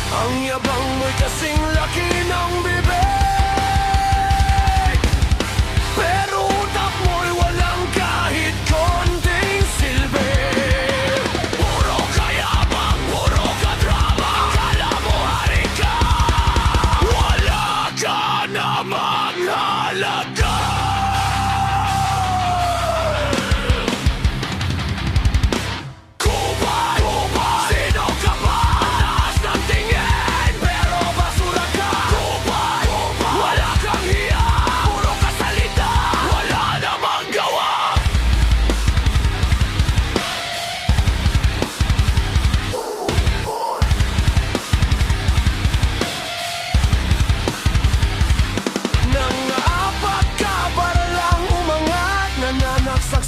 Ang yabang mo'y kasing laki ng bibig, pero utak mo'y walang kahit konting silbi. Puro kayabang, puro kadrama, akala mo hari ka, wala ka namang halaga. Nangangapat ka para lang umangat, nananak sa